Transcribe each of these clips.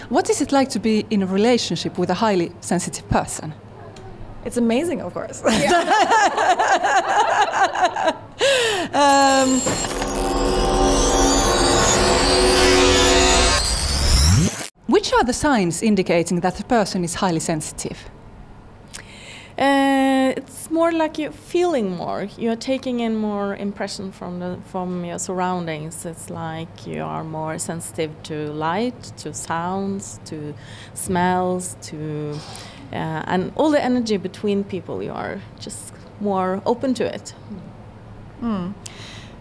What is it like to be in a relationship with a highly sensitive person? It's amazing, of course. Which are the signs indicating that a person is highly sensitive? It's more like you're feeling more. You're taking in more impression from your surroundings. It's like you are more sensitive to light, to sounds, to smells, to and all the energy between people. You are just more open to it.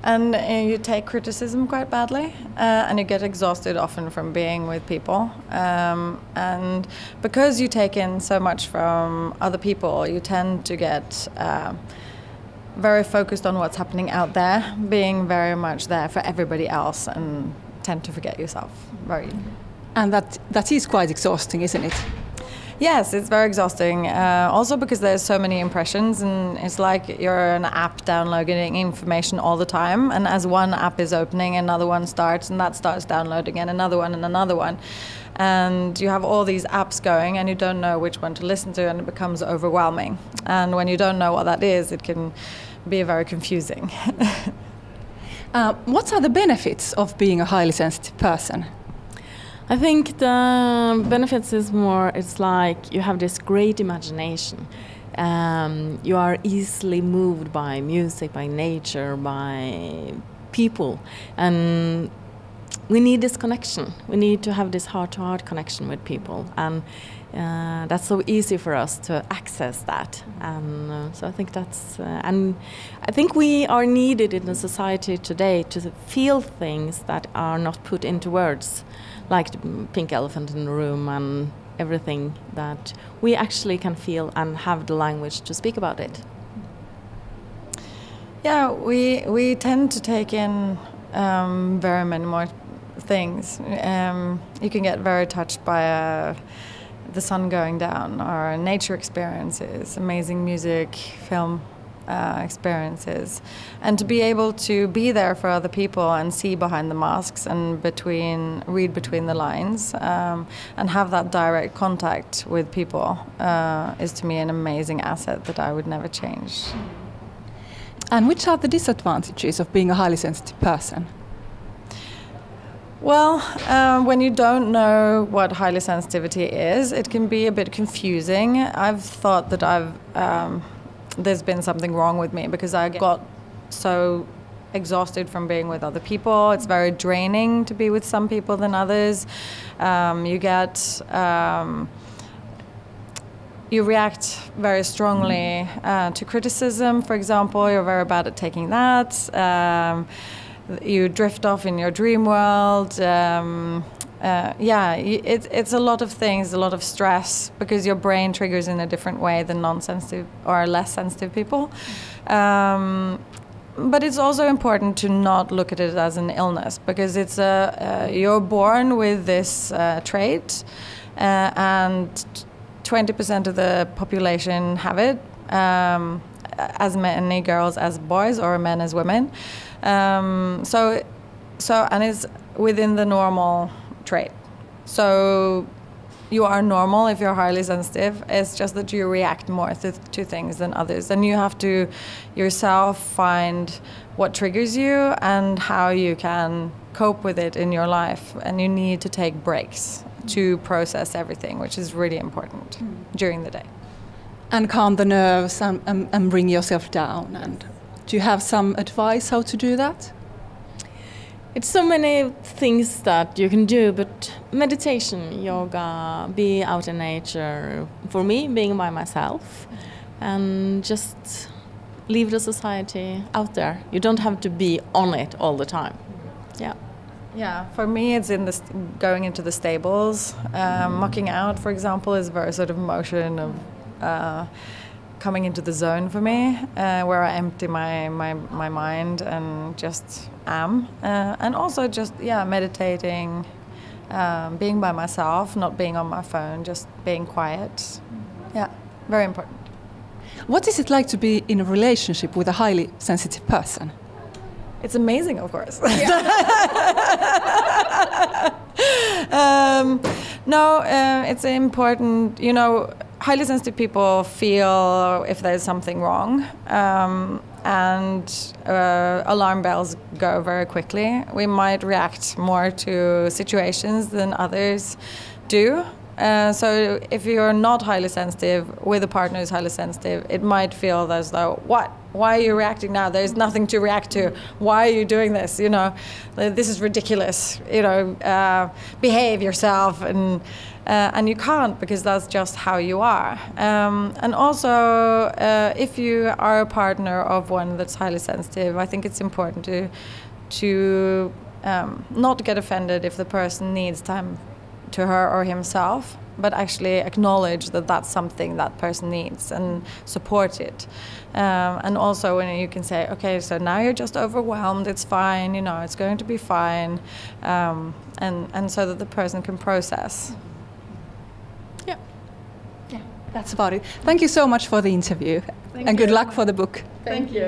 And you take criticism quite badly, and you get exhausted often from being with people. And because you take in so much from other people, you tend to get very focused on what's happening out there, being very much there for everybody else, and tend to forget yourself. And that is quite exhausting, isn't it? Yes, it's very exhausting. Also because there's so many impressions, and it's like you're an app downloading information all the time. And as one app is opening, another one starts, and that starts downloading, and another one, and another one. And you have all these apps going, and you don't know which one to listen to, and it becomes overwhelming. And when you don't know what that is, it can be very confusing. What are the benefits of being a highly sensitive person? I think the benefits is more, it's like you have this great imagination. You are easily moved by music, by nature, by people. And we need this connection. We need to have this heart-to-heart connection with people. And that's so easy for us to access that. And so I think that's... and I think we are needed in the society today to feel things that are not put into words, like the pink elephant in the room and everything, that we actually can feel and have the language to speak about it. Yeah, we tend to take in very many more things. You can get very touched by the sun going down, or nature experiences, amazing music, film experiences, and to be able to be there for other people and see behind the masks and read between the lines, and have that direct contact with people is to me an amazing asset that I would never change. And which are the disadvantages of being a highly sensitive person? Well, when you don't know what highly sensitivity is, it can be a bit confusing. I've thought that there's been something wrong with me because I got so exhausted from being with other people. It's very draining to be with some people than others. You react very strongly to criticism, for example. You're very bad at taking that. You drift off in your dream world. It's a lot of things, a lot of stress, because your brain triggers in a different way than non-sensitive or less sensitive people. But it's also important to not look at it as an illness, because it's you're born with this trait, and 20% of the population have it, as many girls as boys, or men as women. So and it's within the normal trait. So you are normal if you're highly sensitive. It's just that you react more to things than others, and you have to yourself find what triggers you and how you can cope with it in your life. And you need to take breaks to process everything, which is really important during the day. And calm the nerves and bring yourself down. And do you have some advice how to do that? It's so many things that you can do, but meditation, yoga, be out in nature, for me, being by myself, and just leave the society out there. You don't have to be on it all the time. Yeah, for me it's going into the stables. Mucking out, for example, is a very sort of motion of coming into the zone for me, where I empty my mind and just am. And also just, meditating, being by myself, not being on my phone, just being quiet. Yeah, very important. What is it like to be in a relationship with a highly sensitive person? It's amazing, of course. It's important. You know, highly sensitive people feel if there's something wrong, and alarm bells go very quickly. We might react more to situations than others do. So if you're not highly sensitive with a partner who's highly sensitive, it might feel as though, what? Why are you reacting now? There's nothing to react to. Why are you doing this? You know, this is ridiculous. You know, behave yourself, and you can't, because that's just how you are. And also, if you are a partner of one that's highly sensitive, I think it's important to not get offended if the person needs time to her or himself, but actually acknowledge that that's something that person needs and support it. And also when you can say, okay, so now you're just overwhelmed, it's fine, you know, it's going to be fine, and so that the person can process. Yeah, that's about it. Thank you so much for the interview, and good luck for the book. Thank you.